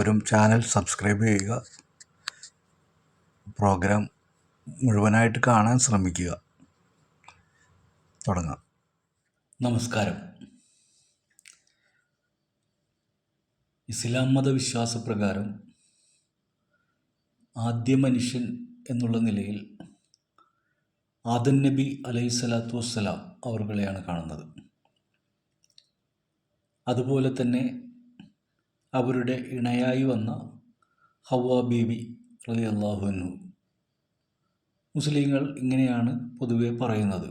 എല്ലാവരും channel subscribe ചെയ്യുക, programme മുഴുവനായിട്ട് കാണാൻ ശ്രമിക്കുക. തുടങ്ങാം. നമസ്കാരം. ഇസ്ലാം മതവിശ്വാസപ്രകാരം ആദ്യ മനുഷ്യൻ എന്നുള്ള നിലയിൽ ആദം നബി അലൈഹിസ്സലാത്തു വസ്സലാം അവർകളെയാണ് കാണുന്നത്. അതുപോലെ തന്നെ അവരുടെ ഇണയായി വന്ന ഹവ്വ ബീവി റളിയല്ലാഹു അൻഹു. മുസ്ലിങ്ങൾ ഇങ്ങനെയാണ് പൊതുവെ പറയുന്നത്.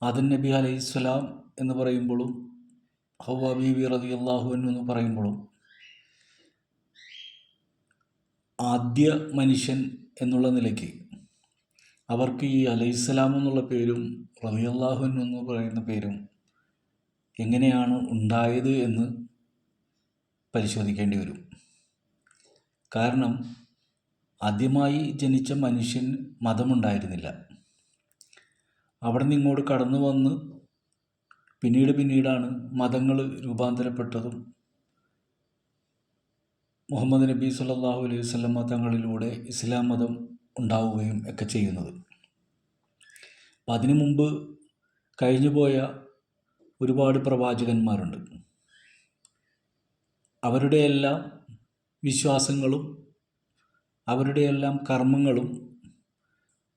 ആദം നബി അലൈഹിസ്സലാം എന്ന് പറയുമ്പോഴും ഹവ്വ ബീവി റളിയല്ലാഹു അൻഹു എന്ന് പറയുമ്പോഴും ആദ്യ മനുഷ്യൻ എന്നുള്ള നിലയ്ക്ക് അവർക്ക് ഈ അലൈഹിസ്സലാം എന്നുള്ള പേരും റളിയല്ലാഹു അൻഹു എന്ന് പറയുന്ന പേരും എങ്ങനെയാണ് ഉണ്ടായത് എന്ന് പരിശോധിക്കേണ്ടി വരും. കാരണം ആദ്യമായി ജനിച്ച മനുഷ്യന് മതമുണ്ടായിരുന്നില്ല. അവിടെ നിന്ന് ഇങ്ങോട്ട് കടന്നു വന്ന് പിന്നീടാണ് മതങ്ങൾ രൂപാന്തരപ്പെട്ടതും മുഹമ്മദ് നബി സല്ലല്ലാഹു അലൈഹി വസല്ലമ തങ്ങളിലൂടെ ഇസ്ലാം മതം ഉണ്ടാവുകയും ഒക്കെ ചെയ്യുന്നത്. അപ്പം അതിനു മുമ്പ് കഴിഞ്ഞുപോയ ഒരുപാട് പ്രവാചകന്മാരുണ്ട്. അവരുടെയെല്ലാം വിശ്വാസങ്ങളും അവരുടെയെല്ലാം കർമ്മങ്ങളും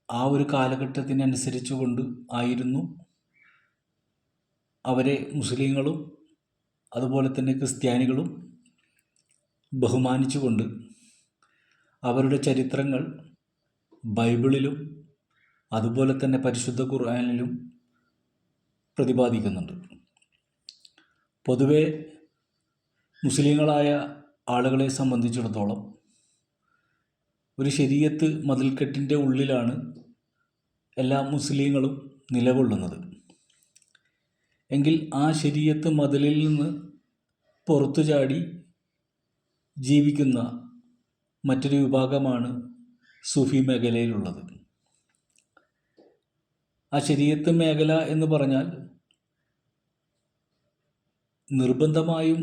ആ ഒരു കാലഘട്ടത്തിനനുസരിച്ച് കൊണ്ട് ആയിരുന്നു അവരെ മുസ്ലിങ്ങളും അതുപോലെ തന്നെ ക്രിസ്ത്യാനികളും ബഹുമാനിച്ചുകൊണ്ട് അവരുടെ ചരിത്രങ്ങൾ ബൈബിളിലും അതുപോലെ തന്നെ പരിശുദ്ധ ഖുർആനിലും പ്രതിപാദിക്കുന്നുണ്ട്. പൊതുവെ മുസ്ലിങ്ങളായ ആളുകളെ സംബന്ധിച്ചിടത്തോളം ഒരു ശരീഅത്ത് മതിൽക്കെട്ടിൻ്റെ ഉള്ളിലാണ് എല്ലാ മുസ്ലിങ്ങളും നിലകൊള്ളുന്നത്. എങ്കിൽ ആ ശരീഅത്ത് മതിലിൽ നിന്ന് പുറത്തു ചാടി ജീവിക്കുന്ന മറ്റൊരു വിഭാഗമാണ് സൂഫി മേഖലയിലുള്ളത്. ആ ശരീഅത്ത് മേഖല എന്ന് പറഞ്ഞാൽ നിർബന്ധമായും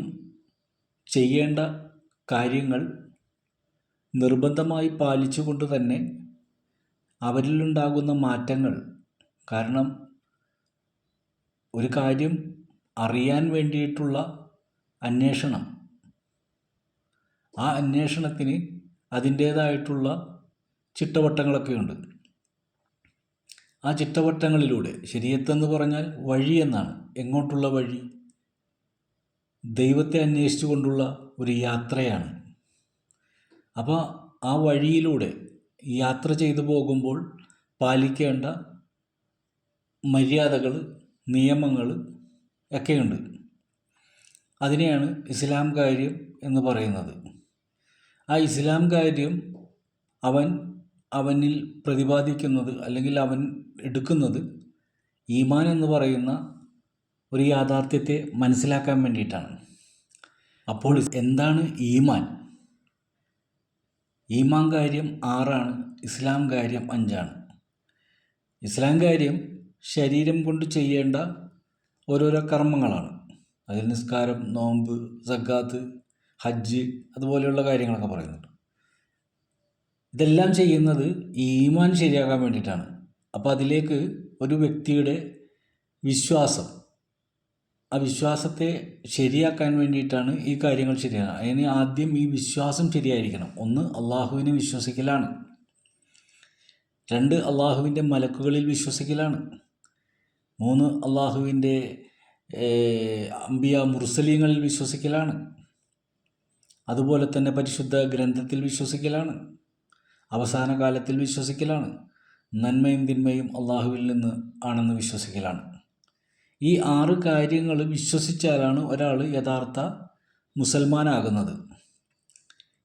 ചെയ്യേണ്ട കാര്യങ്ങൾ നിർബന്ധമായി പാലിച്ചുകൊണ്ട് തന്നെ അവരിലുണ്ടാകുന്ന മാറ്റങ്ങൾ, കാരണം ഒരു കാര്യം അറിയാൻ വേണ്ടിയിട്ടുള്ള അന്വേഷണം, ആ അന്വേഷണത്തിന് അതിൻ്റേതായിട്ടുള്ള ചിട്ടവട്ടങ്ങളൊക്കെയുണ്ട്. ആ ചിട്ടവട്ടങ്ങളിലൂടെ ശരീഅത്ത് എന്ന് പറഞ്ഞാൽ വഴി എന്നാണ്. എങ്ങോട്ടുള്ള വഴി? ദൈവത്തെ അന്വേഷിച്ചു കൊണ്ടുള്ള ഒരു യാത്രയാണ്. അപ്പോൾ ആ വഴിയിലൂടെ യാത്ര ചെയ്തു പോകുമ്പോൾ പാലിക്കേണ്ട മര്യാദകൾ, നിയമങ്ങൾ ഒക്കെയുണ്ട്. അതിനെയാണ് ഇസ്ലാം കാര്യം എന്ന് പറയുന്നത്. ആ ഇസ്ലാം കാര്യം അവനിൽ പ്രതിപാദിക്കുന്നത് അല്ലെങ്കിൽ അവൻ എടുക്കുന്നത് ഈമാൻ എന്ന് പറയുന്ന ഒരു യാഥാർത്ഥ്യത്തെ മനസ്സിലാക്കാൻ വേണ്ടിയിട്ടാണ്. അപ്പോൾ എന്താണ് ഈമാൻ? ഈമാൻ കാര്യം 6ആണ്, ഇസ്ലാം കാര്യം 5ആണ്. ഇസ്ലാം കാര്യം ശരീരം കൊണ്ട് ചെയ്യേണ്ട ഓരോരോ കർമ്മങ്ങളാണ്. അതിൽ നിസ്കാരം, നോമ്പ്, സക്കാത്ത്, ഹജ്ജ് അതുപോലെയുള്ള കാര്യങ്ങളൊക്കെ പറയുന്നുണ്ട്. ഇതെല്ലാം ചെയ്യുന്നത് ഈമാൻ ശരിയാക്കാൻ വേണ്ടിയിട്ടാണ്. അപ്പോൾ അതിലേക്ക് ഒരു വ്യക്തിയുടെ വിശ്വാസം, ആ വിശ്വാസത്തെ ശരിയാക്കാൻ വേണ്ടിയിട്ടാണ് ഈ കാര്യങ്ങൾ ശരിയാണ്. അതിന് ആദ്യം ഈ വിശ്വാസം ശരിയായിരിക്കണം. 1 അള്ളാഹുവിനെ വിശ്വസിക്കലാണ്. 2 അള്ളാഹുവിൻ്റെ മലക്കുകളിൽ വിശ്വസിക്കലാണ്. 3 അള്ളാഹുവിൻ്റെ അംബിയ മുർസലീങ്ങളിൽ വിശ്വസിക്കലാണ്. അതുപോലെ തന്നെ പരിശുദ്ധ ഗ്രന്ഥത്തിൽ വിശ്വസിക്കലാണ്. അവസാന കാലത്തിൽ വിശ്വസിക്കലാണ്. നന്മയും തിന്മയും അള്ളാഹുവിൽ നിന്ന് ആണെന്ന് വിശ്വസിക്കലാണ്. ഈ 6 കാര്യങ്ങൾ വിശ്വസിച്ചാലാണ് ഒരാൾ യഥാർത്ഥ മുസൽമാനാകുന്നത്.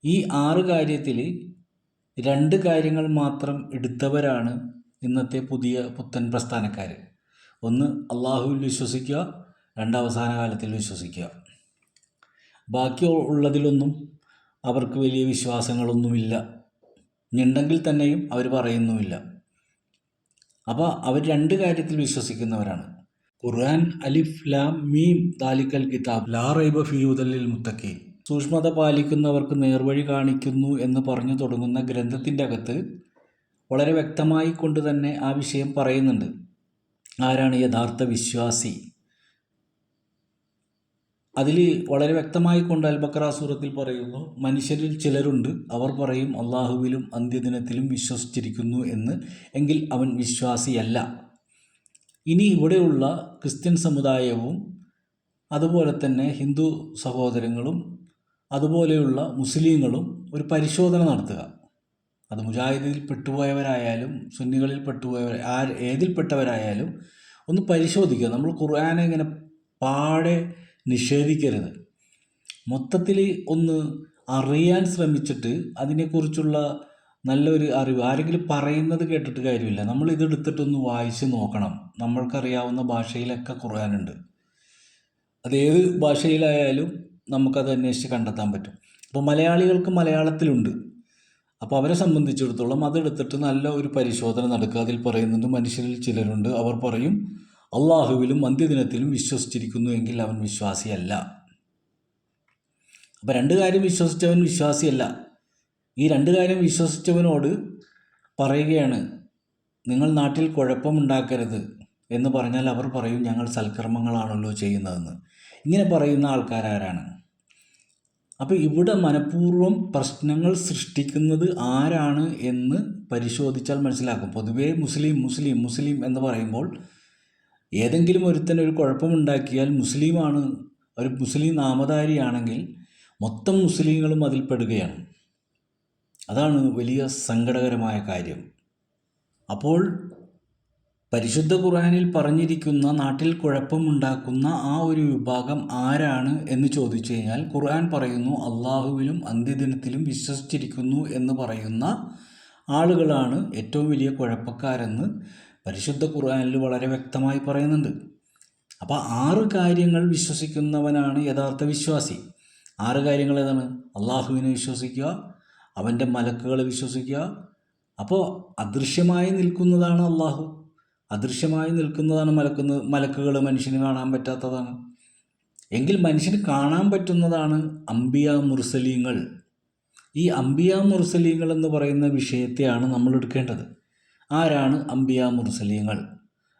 ഈ 6 കാര്യത്തിൽ 2 കാര്യങ്ങൾ മാത്രം എടുത്തവരാണ് ഇന്നത്തെ പുത്തൻ പ്രസ്ഥാനക്കാർ. 1 അള്ളാഹുവിൽ വിശ്വസിക്കുക, 2 അവസാന കാലത്തിൽ വിശ്വസിക്കുക. ബാക്കി ഉള്ളതിലൊന്നും അവർക്ക് വലിയ വിശ്വാസങ്ങളൊന്നുമില്ല. ഉണ്ടെങ്കിൽ തന്നെയും അവർ പറയുന്നുമില്ല. അപ്പോൾ അവർ 2 കാര്യത്തിൽ വിശ്വസിക്കുന്നവരാണ്. ഖുർആൻ അലിഫ് ലാം മീം ദാലിക്കൽ കിതാബ് ലാ റൈബ ഫീ ഹുദൽ ലിൽ മുത്തഖീൻ. സൂക്ഷ്മത പാലിക്കുന്നവർക്ക് നേർവഴി കാണിക്കുന്നു എന്ന് പറഞ്ഞു തുടങ്ങുന്ന ഗ്രന്ഥത്തിൻ്റെ അകത്ത് വളരെ വ്യക്തമായി കൊണ്ട് തന്നെ ആ വിഷയം പറയുന്നുണ്ട്. ആരാണ് യഥാർത്ഥ വിശ്വാസി? അതിൽ വളരെ വ്യക്തമായി കൊണ്ട് അൽ-ബഖറ സൂറത്തിൽ പറയുന്നു, മനുഷ്യരിൽ ചിലരുണ്ട്, അവർ പറയും അള്ളാഹുവിലും അന്ത്യദിനത്തിലും വിശ്വസിച്ചിരിക്കുന്നു എന്ന്, എങ്കിൽ അവൻ വിശ്വാസിയല്ല. ഇനി ഇവിടെയുള്ള ക്രിസ്ത്യൻ സമുദായവും അതുപോലെ തന്നെ ഹിന്ദു സഹോദരങ്ങളും അതുപോലെയുള്ള മുസ്ലിങ്ങളും ഒരു പരിശോധന നടത്തുക. അത് മുജാഹിദിൽ പെട്ടുപോയവരായാലും സുന്നികളിൽ പെട്ടുപോയവർ ഏതിൽപ്പെട്ടവരായാലും ഒന്ന് പരിശോധിക്കുക. നമ്മൾ ഖുർആനെ ഇങ്ങനെ പാടെ നിഷേധിക്കരുത്. മൊത്തത്തിൽ ഒന്ന് അറിയാൻ ശ്രമിച്ചിട്ട് അതിനെക്കുറിച്ചുള്ള നല്ലൊരു അറിവ്, ആരെങ്കിലും പറയുന്നത് കേട്ടിട്ട് കാര്യമില്ല, നമ്മൾ ഇതെടുത്തിട്ടൊന്ന് വായിച്ച് നോക്കണം. നമ്മൾക്കറിയാവുന്ന ഭാഷയിലൊക്കെ ഖുർആനുണ്ട്. അതേത് ഭാഷയിലായാലും നമുക്കത് അന്വേഷിച്ച് കണ്ടെത്താൻ പറ്റും. അപ്പോൾ മലയാളികൾക്ക് മലയാളത്തിലുണ്ട്. അപ്പോൾ അവരെ സംബന്ധിച്ചിടത്തോളം അതെടുത്തിട്ട് നല്ല ഒരു പരിശോധന നടക്കുക. അതിൽ പറയുന്നുണ്ട്, മനുഷ്യരിൽ ചിലരുണ്ട്, അവർ പറയും അള്ളാഹുവിലും അന്ത്യദിനത്തിലും വിശ്വസിച്ചിരിക്കുന്നു, എങ്കിൽ അവൻ വിശ്വാസിയല്ല. അപ്പോൾ രണ്ട് കാര്യം വിശ്വസിച്ചവൻ വിശ്വാസിയല്ല. ഈ രണ്ട് കാര്യം വിശ്വസിച്ചവനോട് പറയുകയാണ്, നിങ്ങൾ നാട്ടിൽ കുഴപ്പമുണ്ടാക്കരുത് എന്ന് പറഞ്ഞാൽ അവർ പറയും ഞങ്ങൾ സൽക്കർമ്മങ്ങളാണല്ലോ ചെയ്യുന്നതെന്ന്. ഇങ്ങനെ പറയുന്ന ആൾക്കാരാരാണ്? അപ്പോൾ ഇവിടെ മനഃപൂർവ്വം പ്രശ്നങ്ങൾ സൃഷ്ടിക്കുന്നത് ആരാണ് എന്ന് പരിശോധിച്ചാൽ മനസ്സിലാക്കും. പൊതുവേ മുസ്ലിം എന്ന് പറയുമ്പോൾ ഏതെങ്കിലും ഒരുത്തനൊരു കുഴപ്പമുണ്ടാക്കിയാൽ മുസ്ലിമാണ്, ഒരു മുസ്ലിം നാമധാരിയാണെങ്കിൽ മൊത്തം മുസ്ലിങ്ങളും അതിൽ പെടുകയാണ്. അതാണ് വലിയ സങ്കടകരമായ കാര്യം. അപ്പോൾ പരിശുദ്ധ ഖുർആനിൽ പറഞ്ഞിരിക്കുന്ന നാട്ടിൽ കുഴപ്പമുണ്ടാക്കുന്ന ആ ഒരു വിഭാഗം ആരാണ് എന്ന് ചോദിച്ചു കഴിഞ്ഞാൽ ഖുർആൻ പറയുന്നു അള്ളാഹുവിലും അന്ത്യദിനത്തിലും വിശ്വസിച്ചിരിക്കുന്നു എന്ന് പറയുന്ന ആളുകളാണ് ഏറ്റവും വലിയ കുഴപ്പക്കാരെന്ന് പരിശുദ്ധ ഖുർആനിൽ വളരെ വ്യക്തമായി പറയുന്നുണ്ട്. അപ്പോൾ 6 കാര്യങ്ങൾ വിശ്വസിക്കുന്നവനാണ് യഥാർത്ഥ വിശ്വാസി. 6 കാര്യങ്ങൾ ഏതാണ്? അള്ളാഹുവിനെ വിശ്വസിക്കുക, അവൻ്റെ മലക്കുകളെ വിശ്വസിക്കുക. അപ്പോൾ അദൃശ്യമായി നിൽക്കുന്നതാണ് അള്ളാഹു, അദൃശ്യമായി നിൽക്കുന്നതാണ് മലക്കുകൾ, മനുഷ്യന് കാണാൻ പറ്റാത്തതാണ്. എങ്കിൽ മനുഷ്യന് കാണാൻ പറ്റുന്നതാണ് അംബിയ മുർസലീങ്ങൾ. ഈ അംബിയ മുർസലീങ്ങൾ എന്ന് പറയുന്ന വിഷയത്തെയാണ് നമ്മൾ എടുക്കേണ്ടത്. ആരാണ് അംബിയ മുർസലീങ്ങൾ?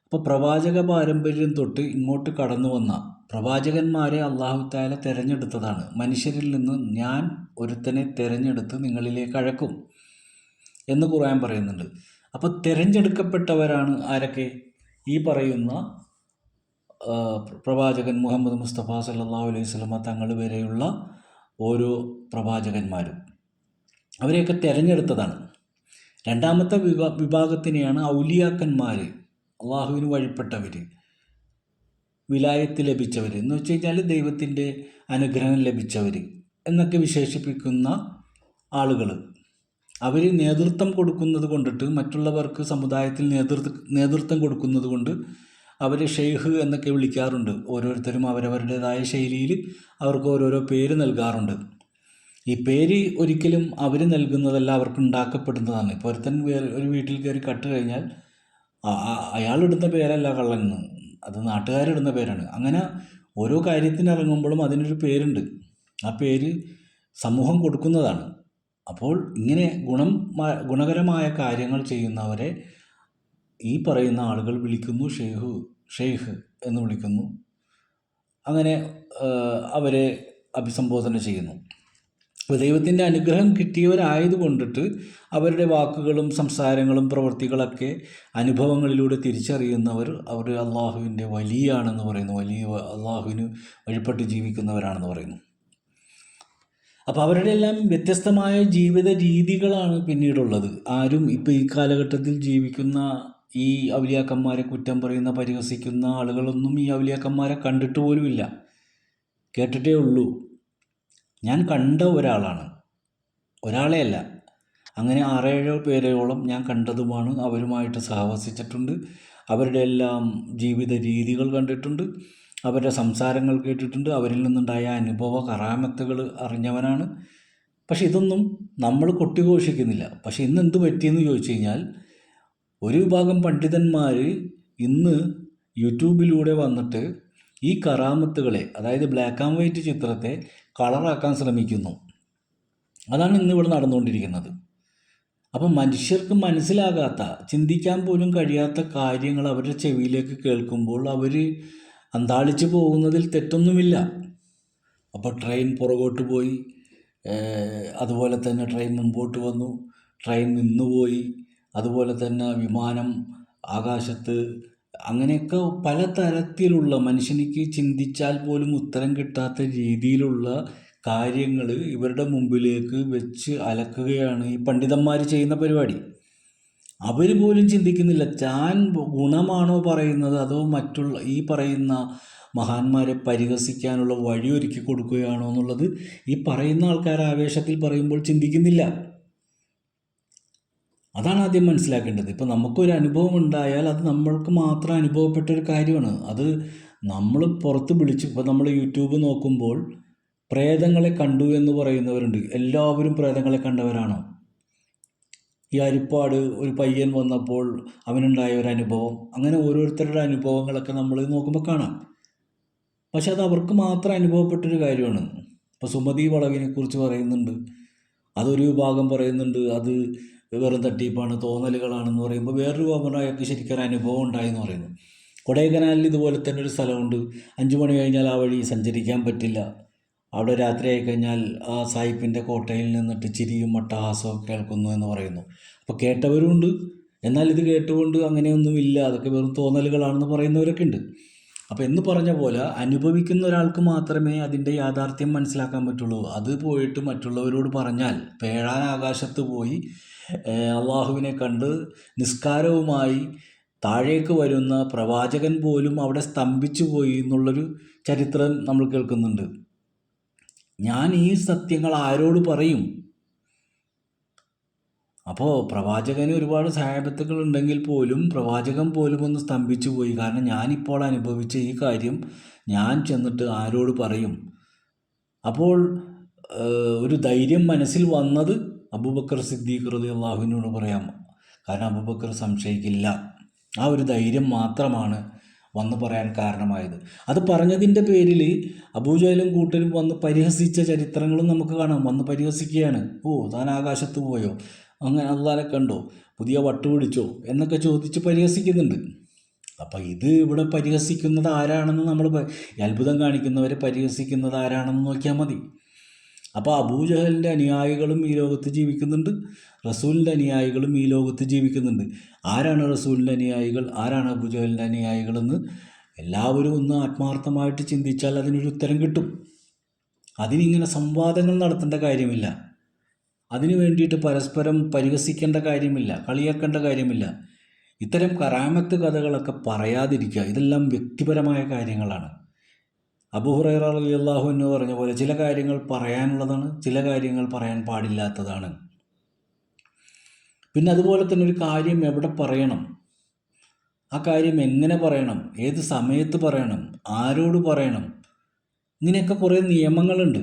അപ്പോൾ പ്രവാചക പാരമ്പര്യം തൊട്ട് ഇങ്ങോട്ട് കടന്നു വന്ന പ്രവാചകന്മാരെ അല്ലാഹു തആല തിരഞ്ഞെടുത്തതാണ്. മനുഷ്യരിൽ നിന്ന് ഞാൻ ഒരുത്തനെ തിരഞ്ഞെടുത്ത് നിങ്ങളിലേക്ക് അഴക്കും എന്ന് ഖുർആൻ പറയുന്നുണ്ട്. അപ്പോൾ തിരഞ്ഞെടുക്കപ്പെട്ടവരാണ് ആരൊക്കെ? ഈ പറയുന്ന പ്രവാചകൻ മുഹമ്മദ് മുസ്തഫ സല്ലല്ലാഹു അലൈഹി വസല്ലമ തങ്ങൾ വരെയുള്ള ഓരോ പ്രവാചകന്മാരും, അവരെയൊക്കെ തിരഞ്ഞെടുത്തതാണ്. രണ്ടാമത്തെ വിഭാഗത്തിനെയാണ് ഔലിയാക്കന്മാർ, അള്ളാഹുവിന് വഴിപ്പെട്ടവർ, വിലായത്ത് ലഭിച്ചവർ എന്ന് വെച്ച് കഴിഞ്ഞാൽ ദൈവത്തിൻ്റെ അനുഗ്രഹം ലഭിച്ചവർ എന്നൊക്കെ വിശേഷിപ്പിക്കുന്ന ആളുകൾ. അവർ നേതൃത്വം കൊടുക്കുന്നത് കൊണ്ടിട്ട്, മറ്റുള്ളവർക്ക് സമുദായത്തിൽ നേതൃത്വം കൊടുക്കുന്നത് കൊണ്ട് അവർ ഷെയ്ഖ് എന്നൊക്കെ വിളിക്കാറുണ്ട്. ഓരോരുത്തരും അവരവരുടേതായ ശൈലിയിൽ അവർക്ക് ഓരോരോ പേര് നൽകാറുണ്ട്. ഈ പേര് ഒരിക്കലും അവർ നൽകുന്നതല്ല, അവർക്ക് ഉണ്ടാക്കപ്പെടുന്നതാണ്. ഇപ്പോൾ ഒരുത്തൻ ഒരു വീട്ടിൽ കയറി കട്ട് കഴിഞ്ഞാൽ അയാളിടുന്ന പേരല്ല കള്ളന്, അത് നാട്ടുകാരിടുന്ന പേരാണ്. അങ്ങനെ ഓരോ കാര്യത്തിന് ഇറങ്ങുമ്പോഴും അതിനൊരു പേരുണ്ട്, ആ പേര് സമൂഹം കൊടുക്കുന്നതാണ്. അപ്പോൾ ഇങ്ങനെ ഗുണകരമായ കാര്യങ്ങൾ ചെയ്യുന്നവരെ ഈ പറയുന്ന ആളുകൾ വിളിക്കുന്നു ഷെയ്ഖ് എന്ന് വിളിക്കുന്നു. അങ്ങനെ അവരെ അഭിസംബോധന ചെയ്യുന്നു. അപ്പോൾ ദൈവത്തിൻ്റെ അനുഗ്രഹം കിട്ടിയവരായതുകൊണ്ടിട്ട് അവരുടെ വാക്കുകളും സംസാരങ്ങളും പ്രവൃത്തികളൊക്കെ അനുഭവങ്ങളിലൂടെ തിരിച്ചറിയുന്നവർ അവർ അള്ളാഹുവിൻ്റെ വലിയാണെന്ന് പറയുന്നു, വലിയ അള്ളാഹുവിന് വഴിപ്പെട്ട് ജീവിക്കുന്നവരാണെന്ന് പറയുന്നു. അപ്പോൾ അവരുടെ എല്ലാം വ്യത്യസ്തമായ ജീവിത രീതികളാണ് പിന്നീടുള്ളത്. ആരും ഇപ്പോൾ ഈ കാലഘട്ടത്തിൽ ജീവിക്കുന്ന ഈ ഔലിയാക്കന്മാരെ കുറ്റം പറയുന്ന പരിഹസിക്കുന്ന ആളുകളൊന്നും ഈ ഔലിയാക്കന്മാരെ കണ്ടിട്ട് പോലുമില്ല, കേട്ടിട്ടേ ഉള്ളൂ. ഞാൻ കണ്ട ഒരാളാണ്, ഒരാളെയല്ല, അങ്ങനെ 6-7 പേരോളം ഞാൻ കണ്ടതുമാണ്. അവരുമായിട്ട് സഹവസിച്ചിട്ടുണ്ട്, അവരുടെ എല്ലാം ജീവിത രീതികൾ കണ്ടിട്ടുണ്ട്, അവരുടെ സംസാരങ്ങൾ കേട്ടിട്ടുണ്ട്, അവരിൽ നിന്നുണ്ടായ അനുഭവ കറാമത്തുകൾ അറിഞ്ഞവനാണ്. പക്ഷെ ഇതൊന്നും നമ്മൾ കൊട്ടിഘോഷിക്കുന്നില്ല. പക്ഷെ ഇന്ന് എന്ത് പറ്റിയെന്ന് ചോദിച്ചു കഴിഞ്ഞാൽ ഒരു വിഭാഗം പണ്ഡിതന്മാർ ഇന്ന് യൂട്യൂബിലൂടെ വന്നിട്ട് ഈ കറാമത്തുകളെ, അതായത് ബ്ലാക്ക് ആൻഡ് വൈറ്റ് ചിത്രത്തെ കളറാക്കാൻ ശ്രമിക്കുന്നു. അതാണ് ഇന്നിവിടെ നടന്നുകൊണ്ടിരിക്കുന്നത്. അപ്പം മനുഷ്യർക്ക് മനസ്സിലാകാത്ത, ചിന്തിക്കാൻ പോലും കഴിയാത്ത കാര്യങ്ങൾ അവരുടെ ചെവിയിലേക്ക് കേൾക്കുമ്പോൾ അവർ അന്താളിച്ച് പോകുന്നതിൽ തെറ്റൊന്നുമില്ല. അപ്പോൾ ട്രെയിൻ പുറകോട്ട് പോയി, അതുപോലെ തന്നെ ട്രെയിൻ മുമ്പോട്ട് വന്നു, ട്രെയിൻ നിന്നുപോയി, അതുപോലെ തന്നെ വിമാനം ആകാശത്ത്, അങ്ങനെയൊക്കെ പലതരത്തിലുള്ള മനുഷ്യനിക്ക് ചിന്തിച്ചാൽ പോലും ഉത്തരം കിട്ടാത്ത രീതിയിലുള്ള കാര്യങ്ങൾ ഇവരുടെ മുമ്പിലേക്ക് വെച്ച് അലക്കുകയാണ് ഈ പണ്ഡിതന്മാർ ചെയ്യുന്ന പരിപാടി. അവർ പോലും ചിന്തിക്കുന്നില്ല താൻ ഗുണമാണോ പറയുന്നത് അതോ മറ്റുള്ള ഈ പറയുന്ന മഹാന്മാരെ പരിഹസിക്കാനുള്ള വഴി ഒരുക്കി കൊടുക്കുകയാണോ എന്നുള്ളത് ഈ പറയുന്ന ആൾക്കാർ ആവേശത്തിൽ പറയുമ്പോൾ ചിന്തിക്കുന്നില്ല. അതാണ് ആദ്യം മനസ്സിലാക്കേണ്ടത്. ഇപ്പം നമുക്കൊരു അനുഭവം ഉണ്ടായാൽ അത് നമ്മൾക്ക് മാത്രം അനുഭവപ്പെട്ടൊരു കാര്യമാണ്. അത് നമ്മൾ പുറത്ത് വിളിച്ച്, ഇപ്പോൾ നമ്മൾ യൂട്യൂബ് നോക്കുമ്പോൾ പ്രേതങ്ങളെ കണ്ടു എന്ന് പറയുന്നവരുണ്ട്. എല്ലാവരും പ്രേതങ്ങളെ കണ്ടവരാണോ? ഈ അരിപ്പാട് ഒരു പയ്യൻ വന്നപ്പോൾ അവനുണ്ടായ ഒരു അനുഭവം, അങ്ങനെ ഓരോരുത്തരുടെ അനുഭവങ്ങളൊക്കെ നമ്മൾ നോക്കുമ്പോൾ കാണാം. പക്ഷെ അത് അവർക്ക് മാത്രം അനുഭവപ്പെട്ടൊരു കാര്യമാണ്. ഇപ്പോൾ സുമതി വളവിനെ കുറിച്ച് പറയുന്നുണ്ട്, അതൊരു വിഭാഗം പറയുന്നുണ്ട് അത് വെറും തട്ടിപ്പാണ്, തോന്നലുകളാണെന്ന് പറയുമ്പോൾ വേറൊരു വിഭാഗം അയാൾക്ക് ശരിക്കും അനുഭവം ഉണ്ടായെന്ന് പറയുന്നു. കൊടൈക്കനാലിൽ ഇതുപോലെ തന്നെ ഒരു സ്ഥലമുണ്ട്, 5 മണി കഴിഞ്ഞാൽ ആ വഴി സഞ്ചരിക്കാൻ പറ്റില്ല. അവിടെ രാത്രി ആയിക്കഴിഞ്ഞാൽ ആ സായിപ്പിൻ്റെ കോട്ടയിൽ നിന്നിട്ട് ചിരിയും മട്ടഹാസവും കേൾക്കുന്നു എന്ന് പറയുന്നു. അപ്പോൾ കേട്ടവരുമുണ്ട്, എന്നാൽ ഇത് കേട്ടുകൊണ്ട് അങ്ങനെയൊന്നുമില്ല, അതൊക്കെ വെറും തോന്നലുകളാണെന്ന് പറയുന്നവരൊക്കെ ഉണ്ട്. അപ്പോൾ എന്ന് പറഞ്ഞ പോലെ അനുഭവിക്കുന്ന ഒരാൾക്ക് മാത്രമേ അതിൻ്റെ യാഥാർത്ഥ്യം മനസ്സിലാക്കാൻ പറ്റുള്ളൂ. അത് പോയിട്ട് മറ്റുള്ളവരോട് പറഞ്ഞാൽ, പേഴാൻ ആകാശത്ത് പോയി അള്ളാഹുവിനെ കണ്ട് നിസ്കാരവുമായി താഴേക്ക് വരുന്ന പ്രവാചകൻ പോലും അവിടെ സ്തംഭിച്ചു പോയി എന്നുള്ളൊരു ചരിത്രം നമ്മൾ കേൾക്കുന്നുണ്ട്. ഞാൻ ഈ സത്യങ്ങൾ ആരോട് പറയും? അപ്പോൾ പ്രവാചകന് ഒരുപാട് സഹാബത്തുകൾ ഉണ്ടെങ്കിൽ പോലും പ്രവാചകൻ പോലും ഒന്ന് സ്തംഭിച്ചു പോയി. കാരണം ഞാനിപ്പോൾ അനുഭവിച്ച ഈ കാര്യം ഞാൻ ചെന്നിട്ട് ആരോട് പറയും? അപ്പോൾ ഒരു ധൈര്യം മനസ്സിൽ വന്നത് അബൂബക്കർ സിദ്ദീഖ് റളിയല്ലാഹുവിനോട് പറയാം. കാരണം അബൂബക്കർ സംശയിക്കില്ല. ആ ഒരു ധൈര്യം മാത്രമാണ് വന്ന് പറയാൻ കാരണമായത്. അത് പറഞ്ഞതിൻ്റെ പേരിൽ അബൂജഹലും കൂട്ടരും വന്ന് പരിഹസിച്ച ചരിത്രങ്ങളും നമുക്ക് കാണാം. വന്ന് പരിഹസിക്കുകയാണ്. ഓ, താൻ ആകാശത്ത് പോയോ, അങ്ങനെ അള്ളാനെ കണ്ടോ, പുതിയ വട്ട് പിടിച്ചോ എന്നൊക്കെ ചോദിച്ച് പരിഹസിക്കുന്നുണ്ട്. അപ്പം ഇത് ഇവിടെ പരിഹസിക്കുന്നത് ആരാണെന്ന് നമ്മൾ, അത്ഭുതം കാണിക്കുന്നവരെ പരിഹസിക്കുന്നത് ആരാണെന്ന് നോക്കിയാൽ മതി. അപ്പോൾ അബൂജഹലിൻ്റെ അനുയായികളും ഈ ലോകത്ത് ജീവിക്കുന്നുണ്ട്, റസൂലിൻ്റെ അനുയായികളും ഈ ലോകത്ത് ജീവിക്കുന്നുണ്ട്. ആരാണ് റസൂലിൻ്റെ അനുയായികൾ, ആരാണ് അബൂജഹലിൻ്റെ അനുയായികളെന്ന് എല്ലാവരും ഒന്ന് ആത്മാർത്ഥമായിട്ട് ചിന്തിച്ചാൽ അതിനൊരു ഉത്തരം കിട്ടും. അതിനിങ്ങനെ സംവാദങ്ങൾ നടത്തേണ്ട കാര്യമില്ല, അതിനു വേണ്ടിയിട്ട് പരസ്പരം പരിഹസിക്കേണ്ട കാര്യമില്ല, കളിയാക്കേണ്ട കാര്യമില്ല. ഇത്തരം കറാമത്ത് കഥകളൊക്കെ പറയാതിരിക്കുക. ഇതെല്ലാം വ്യക്തിപരമായ കാര്യങ്ങളാണ്. അബൂ ഹുറൈറ റളിയല്ലാഹു അൻഹു പറഞ്ഞ പോലെ ചില കാര്യങ്ങൾ പറയാനുള്ളതാണ്, ചില കാര്യങ്ങൾ പറയാൻ പാടില്ലാത്തതാണ്. പിന്നെ അതുപോലെ തന്നെ ഒരു കാര്യം എവിടെ പറയണം, ആ കാര്യം എങ്ങനെ പറയണം, ഏത് സമയത്ത് പറയണം, ആരോട് പറയണം, ഇങ്ങനെയൊക്കെ കുറേ നിയമങ്ങളുണ്ട്.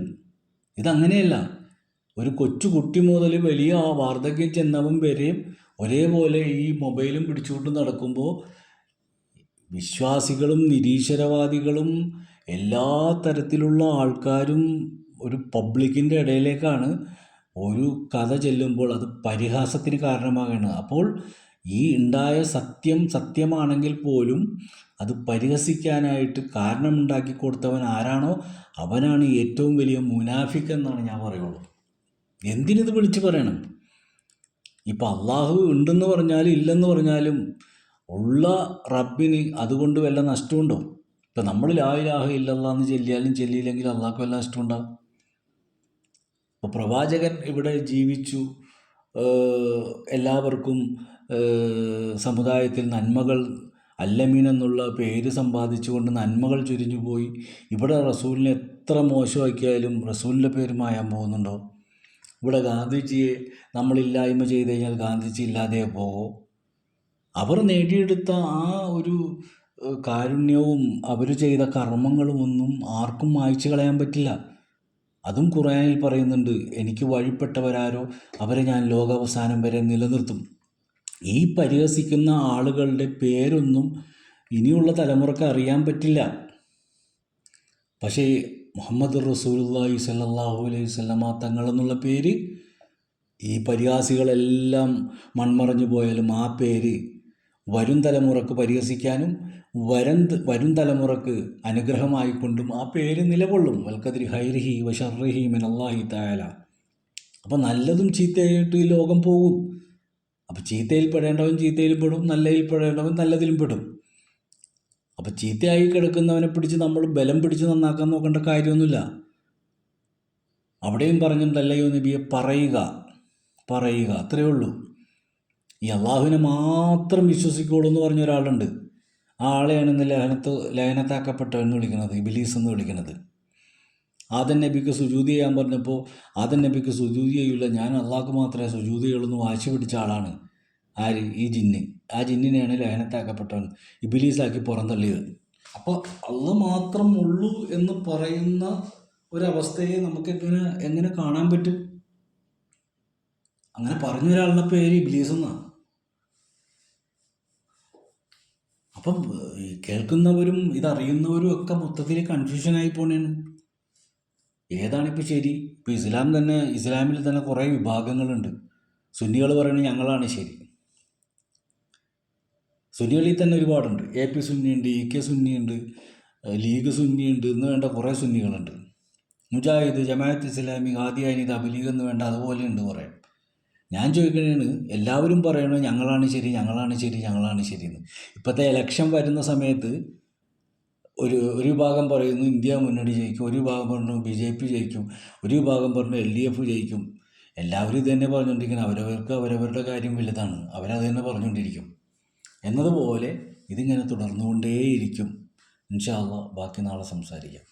ഇതങ്ങനെയല്ല. ഒരു കൊച്ചു കുട്ടി മുതൽ വലിയ വാർദ്ധക്യം ചെന്നവൻ വരെയും ഒരേപോലെ ഈ മൊബൈലും പിടിച്ചുകൊണ്ട് നടക്കുമ്പോൾ വിശ്വാസികളും നിരീശ്വരവാദികളും എല്ലാ തരത്തിലുള്ള ആൾക്കാരും ഒരു പബ്ലിക്കിൻ്റെ ഇടയിലേക്കാണ് ഒരു കഥ ചെല്ലുമ്പോൾ അത് പരിഹാസത്തിന് കാരണമാകുകയാണ്. അപ്പോൾ ഈ ഉണ്ടായ സത്യം സത്യമാണെങ്കിൽ പോലും അത് പരിഹസിക്കാനായിട്ട് കാരണമുണ്ടാക്കി കൊടുത്തവൻ ആരാണോ അവനാണ് ഏറ്റവും വലിയ മുനാഫിക്ക് എന്നാണ് ഞാൻ പറയുള്ളൂ. എന്തിനിത് വിളിച്ചു പറയണം? ഇപ്പം അള്ളാഹു ഉണ്ടെന്ന് പറഞ്ഞാലും ഇല്ലെന്ന് പറഞ്ഞാലും ഉള്ള റബ്ബിന് അതുകൊണ്ട് വല്ല നഷ്ടമുണ്ടോ? ഇപ്പം നമ്മൾ ലാ ഇലാഹ ഇല്ലല്ലാഹ് എന്ന് ചെല്ലിയാലും ചെല്ലിയില്ലെങ്കിലും അള്ളാഹ്ക്ക് വല്ല നഷ്ടമുണ്ടാകും. അപ്പോൾ പ്രവാചകൻ ഇവിടെ ജീവിച്ചു, എല്ലാവർക്കും സമുദായത്തിൽ നന്മകൾ, അല്ലമീൻ എന്നുള്ള പേര് സമ്പാദിച്ചുകൊണ്ട് നന്മകൾ ചുരിഞ്ഞു പോയി. ഇവിടെ റസൂലിനെ എത്ര മോശമാക്കിയാലും റസൂലിൻ്റെ പേര് മായാൻ പോകുന്നുണ്ടോ? ഇവിടെ ഗാന്ധിജിയെ നമ്മളില്ലായ്മ ചെയ്ത് കഴിഞ്ഞാൽ ഗാന്ധിജി ഇല്ലാതെ പോകുമോ? അവർ നേടിയെടുത്ത ആ ഒരു കാരുണ്യവും അവർ ചെയ്ത കർമ്മങ്ങളുമൊന്നും ആർക്കും മായ്ച്ചു കളയാൻ പറ്റില്ല. അതും ഖുർആനിൽ പറയുന്നുണ്ട്, എനിക്ക് വഴിപ്പെട്ടവരാരോ അവരെ ഞാൻ ലോകാവസാനം വരെ നിലനിർത്തും. ഈ പരിഹസിക്കുന്ന ആളുകളുടെ പേരൊന്നും ഇനിയുള്ള തലമുറക്ക് അറിയാൻ പറ്റില്ല. പക്ഷേ മുഹമ്മദ് റസൂലുള്ളാഹി സ്വല്ലല്ലാഹു അലൈഹി വസല്ലമ തങ്ങളെന്നുള്ള പേര് ഈ പരിഹാസികളെല്ലാം മൺമറഞ്ഞു പോയാലും ആ പേര് വരും തലമുറക്ക് പരിഹസിക്കാനും വരും തലമുറക്ക് അനുഗ്രഹമായിക്കൊണ്ടും ആ പേര് നിലകൊള്ളും. വൽക്കദ്രി ഹൈറിഹി വശർറിഹി മിനല്ലാഹി തആല. അപ്പോൾ നല്ലതും ചീത്തയായിട്ട് ഈ ലോകം പോകും. അപ്പോൾ ചീത്തയിൽ പെടേണ്ടവൻ ചീത്തയിലും പെടും, നല്ലതിൽ പെടേണ്ടവൻ നല്ലതിലും പെടും. അപ്പോൾ ചീത്തയായി കിടക്കുന്നവനെ പിടിച്ച് നമ്മൾ ബലം പിടിച്ച് നന്നാക്കാൻ നോക്കേണ്ട കാര്യമൊന്നുമില്ല. അവിടെയും പറഞ്ഞിട്ടുണ്ടല്ലയോ നബിയെ, പറയുക അത്രയേ ഉള്ളൂ. ഈ അള്ളാഹുവിനെ മാത്രം വിശ്വസിക്കുള്ളൂ എന്ന് പറഞ്ഞ ഒരാളുണ്ട്. ആ ആളെയാണ് ഇന്ന് ലയനത്താക്കപ്പെട്ടവൻ എന്ന് വിളിക്കുന്നത്, ഇബ്ലീസ് എന്ന് വിളിക്കുന്നത്. ആദം നബിക്ക് സുജൂദ് ചെയ്യാൻ പറഞ്ഞപ്പോൾ ആദം നബിക്ക് സുജൂദ് ചെയ്യില്ല, ഞാൻ അള്ളാഹ്ക്ക് മാത്രമേ സുജൂദ് ചെയ്യുള്ളൂ എന്ന് വാശി പിടിച്ച ആളാണ് ആര്? ഈ ജിന്ന്. ആ ജിന്നിനെയാണ് ലയനത്താക്കപ്പെട്ടവൻ, ഇബ്ലീസാക്കി പുറന്തള്ളിയത്. അപ്പോൾ അള്ളാഹ് മാത്രം ഉള്ളൂ എന്ന് പറയുന്ന ഒരവസ്ഥയെ നമുക്ക് എങ്ങനെ കാണാൻ പറ്റും? അങ്ങനെ പറഞ്ഞൊരാളുടെ പേര് ഇബ്ലീസ് എന്നാണ്. അപ്പം കേൾക്കുന്നവരും ഇതറിയുന്നവരും ഒക്കെ മൊത്തത്തിൽ കൺഫ്യൂഷനായി പോണേണ്. ഏതാണിപ്പോൾ ശരി? ഇപ്പോൾ ഇസ്ലാമിൽ തന്നെ കുറേ വിഭാഗങ്ങളുണ്ട്. സുന്നികൾ പറയുന്നത് ഞങ്ങളാണ് ശരി. സുന്നികളിൽ തന്നെ ഒരുപാടുണ്ട്. AP സുന്നിയുണ്ട്, EK സുന്നിയുണ്ട്, ലീഗ് സുന്നിയുണ്ട് എന്ന് വേണ്ട കുറേ സുന്നികളുണ്ട്. മുജാഹിദ്, ജമാഅത്ത് ഇസ്ലാമി, ഖാദിയാനി, തബ്ലീഗ് എന്ന് വേണ്ട അതുപോലെ ഉണ്ട് കുറേ. ഞാൻ ചോദിക്കുന്നതാണ്, എല്ലാവരും പറയണത് ഞങ്ങളാണ് ശരി എന്ന്. ഇപ്പോഴത്തെ ഇലക്ഷൻ വരുന്ന സമയത്ത് ഒരു വിഭാഗം പറയുന്നു ഇന്ത്യ മുന്നണി ജയിക്കും, ഒരു വിഭാഗം പറഞ്ഞു BJP ജയിക്കും, ഒരു വിഭാഗം പറഞ്ഞു LDF ജയിക്കും. എല്ലാവരും ഇത് തന്നെ പറഞ്ഞുകൊണ്ടിരിക്കണം. അവരവരുടെ കാര്യം വലുതാണ്, അവരത് തന്നെ പറഞ്ഞുകൊണ്ടിരിക്കും. എന്നതുപോലെ ഇതിങ്ങനെ തുടർന്നുകൊണ്ടേയിരിക്കും. ഇൻഷാ അല്ലാഹ് ബാക്കി നാളെ സംസാരിക്കാം.